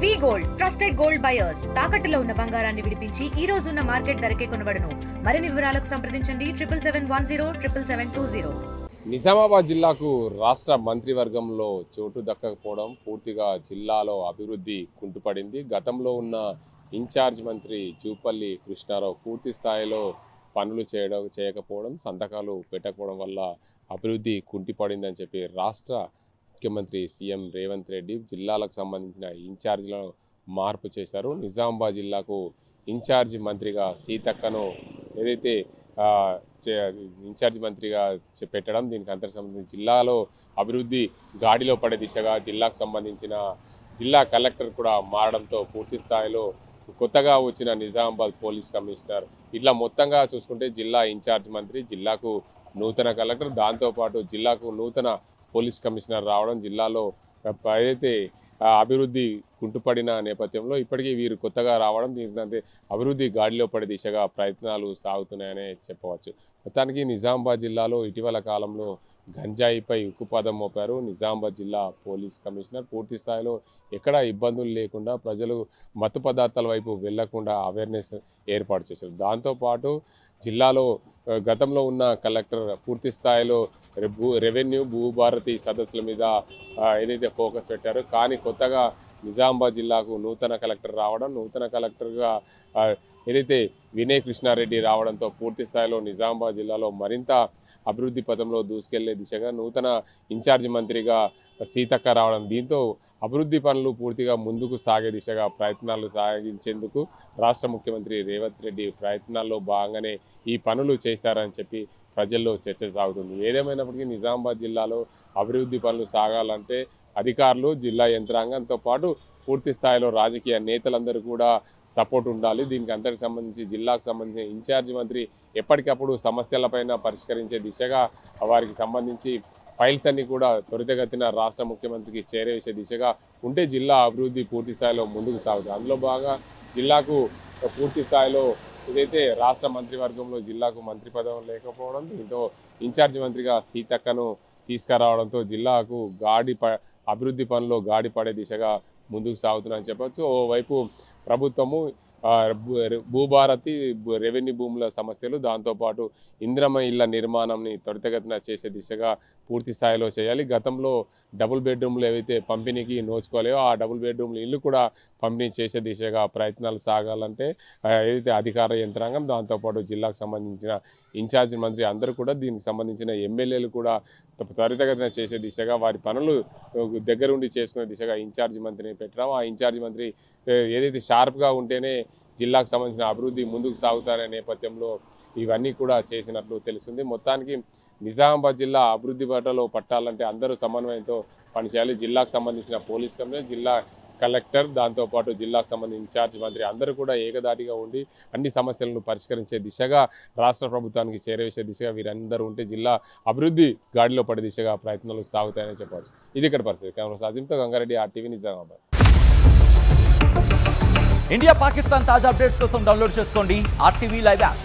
వి gold trusted gold buyers తాకట్టులో ఉన్న బంగారాన్ని విడిపించి ఈ రోజు ఉన్న మార్కెట్ ధరకే కొనబడును. మరిన్ని వివరాలకు సంప్రదించండి 7710772020. నిజామాబాద్ జిల్లాకు రాష్ట్ర మంత్రివర్గంలో చోటు దక్కకపోవడం, పూర్తిగా జిల్లాలో అభివృద్ధి కుంటుపడింది. గతంలో ఉన్న ఇన్ఛార్జ్ మంత్రి జూపల్లి కృష్ణారావు పూర్తి స్థాయిలో పనులు చేయకపోవడం, సంతకాలు పెట్టకపోవడం వల్ల అభివృద్ధి కుంటిపడిందని చెప్పి రాష్ట్ర ముఖ్యమంత్రి సీఎం రేవంత్ రెడ్డి జిల్లాలకు సంబంధించిన ఇన్ఛార్జ్లను మార్పు చేశారు. నిజామాబాద్ జిల్లాకు ఇన్ఛార్జ్ మంత్రిగా సీతక్కను ఏదైతే ఇన్ఛార్జ్ మంత్రిగా పెట్టడం, దీనికి అంతకు సంబంధించి జిల్లాలో అభివృద్ధి గాడిలో పడే దిశగా జిల్లాకు సంబంధించిన జిల్లా కలెక్టర్ కూడా మారడంతో పూర్తి స్థాయిలో కొత్తగా వచ్చిన నిజామాబాద్ పోలీస్ కమిషనర్ ఇట్లా మొత్తంగా చూసుకుంటే జిల్లా ఇన్ఛార్జ్ మంత్రి, జిల్లాకు నూతన కలెక్టర్, దాంతోపాటు జిల్లాకు నూతన పోలీస్ కమిషనర్ రావడం జిల్లాలో ఏదైతే అభివృద్ధి కుంటుపడిన నేపథ్యంలో ఇప్పటికీ వీరు కొత్తగా రావడం దీనికంటే అభివృద్ధి గాడిలో పడే దిశగా ప్రయత్నాలు సాగుతున్నాయనే చెప్పవచ్చు. మొత్తానికి నిజామాబాద్ జిల్లాలో ఇటీవల కాలంలో గంజాయిపై ఉక్కుపాదం మోపారు నిజామాబాద్ జిల్లా పోలీస్ కమిషనర్. పూర్తి స్థాయిలో ఎక్కడా ఇబ్బందులు లేకుండా ప్రజలు మత్తు పదార్థాల వైపు వెళ్లకుండా అవేర్నెస్ ఏర్పాటు చేశారు. దాంతోపాటు జిల్లాలో గతంలో ఉన్న కలెక్టర్ పూర్తి స్థాయిలో రెవెన్యూ భూభారతి సదస్సుల మీద ఏదైతే ఫోకస్ పెట్టారో, కానీ కొత్తగా నిజామాబాద్ జిల్లాకు నూతన కలెక్టర్ రావడం, నూతన కలెక్టర్గా ఏదైతే వినయ్ కృష్ణారెడ్డి రావడంతో పూర్తి స్థాయిలో నిజామాబాద్ జిల్లాలో మరింత అభివృద్ధి పథంలో దూసుకెళ్లే దిశగా నూతన ఇన్ఛార్జ్ మంత్రిగా సీతక్క రావడం, దీంతో అభివృద్ధి పనులు పూర్తిగా ముందుకు సాగే దిశగా ప్రయత్నాలు సాగించేందుకు రాష్ట్ర ముఖ్యమంత్రి రేవంత్ రెడ్డి ప్రయత్నాల్లో భాగంగానే ఈ పనులు చేస్తారని చెప్పి ప్రజల్లో చర్చ సాగుతుంది. ఏదేమైనప్పటికీ నిజామాబాద్ జిల్లాలో అభివృద్ధి పనులు సాగాలంటే అధికారులు, జిల్లా యంత్రాంగంతో పాటు పూర్తి స్థాయిలో రాజకీయ నేతలందరూ కూడా సపోర్ట్ ఉండాలి. దీనికి అంతటికి సంబంధించి జిల్లాకు సంబంధించిన ఇన్ఛార్జ్ మంత్రి ఎప్పటికప్పుడు సమస్యలపైన పరిష్కరించే దిశగా వారికి సంబంధించి ఫైల్స్ అన్ని కూడా త్వరితగతిన రాష్ట్ర ముఖ్యమంత్రికి చేరవేసే దిశగా ఉంటే జిల్లా అభివృద్ధి పూర్తి స్థాయిలో ముందుకు సాగుతుంది. అందులో భాగంగా జిల్లాకు పూర్తి స్థాయిలో ఇదైతే రాష్ట్ర మంత్రివర్గంలో జిల్లాకు మంత్రి పదవి లేకపోవడం, దీంతో ఇన్ఛార్జ్ మంత్రిగా సీతక్కను తీసుకురావడంతో జిల్లాకు అభివృద్ధి పనుల్లో గాడి పడే దిశగా ముందుకు సాగుతుందని చెప్పవచ్చు. ఓవైపు ప్రభుత్వము భూభారతి రెవెన్యూ భూముల సమస్యలు, దాంతోపాటు ఇందిరమ్మ ఇళ్ల నిర్మాణంని త్వరితగతిన చేసే దిశగా పూర్తి స్థాయిలో చేయాలి. గతంలో డబుల్ బెడ్రూమ్లు ఏవైతే పంపిణీకి నోచుకోలేవో ఆ డబుల్ బెడ్రూమ్లు ఇల్లు కూడా పంపిణీ చేసే దిశగా ప్రయత్నాలు సాగాలంటే ఏదైతే అధికార యంత్రాంగం, దాంతోపాటు జిల్లాకు సంబంధించిన ఇన్ఛార్జ్ మంత్రి అందరూ కూడా దీనికి సంబంధించిన ఎమ్మెల్యేలు కూడా త్వరితగతిన చేసే దిశగా వారి పనులు దగ్గరుండి చేసుకునే దిశగా ఇన్ఛార్జ్ మంత్రిని పెట్టడం, ఆ ఇన్ఛార్జ్ మంత్రి ఏదైతే షార్ప్గా ఉంటేనే జిల్లాకు సంబంధించిన అభివృద్ధి ముందుకు సాగుతారనే నేపథ్యంలో ఇవన్నీ కూడా చేసినట్లు తెలుస్తుంది. మొత్తానికి నిజామాబాద్ జిల్లా అభివృద్ధి బాటలో పట్టాలంటే అందరూ సమన్వయంతో పనిచేయాలి. జిల్లాకు సంబంధించిన పోలీస్ కమిషనర్, జిల్లా కలెక్టర్, దాంతోపాటు జిల్లాకు సంబంధించిన ఇన్ఛార్జ్ మంత్రి అందరూ కూడా ఏకదాటిగా ఉండి అన్ని సమస్యలను పరిష్కరించే దిశగా రాష్ట్ర ప్రభుత్వానికి చేరవేసే దిశగా వీరందరూ ఉంటే జిల్లా అభివృద్ధి గాడిలో పడే దిశగా ప్రయత్నాలు సాగుతాయని చెప్పవచ్చు. ఇది ఇక్కడ పరిస్థితి. కెమెరా సాజింతో గంగారెడ్డి, RTV నిజామాబాద్. ఇండియా పాకిస్తాన్ తాజా అప్డేట్స్ కోసం డౌన్లోడ్ చేసుకోండి RTV లైవ్ యాప్.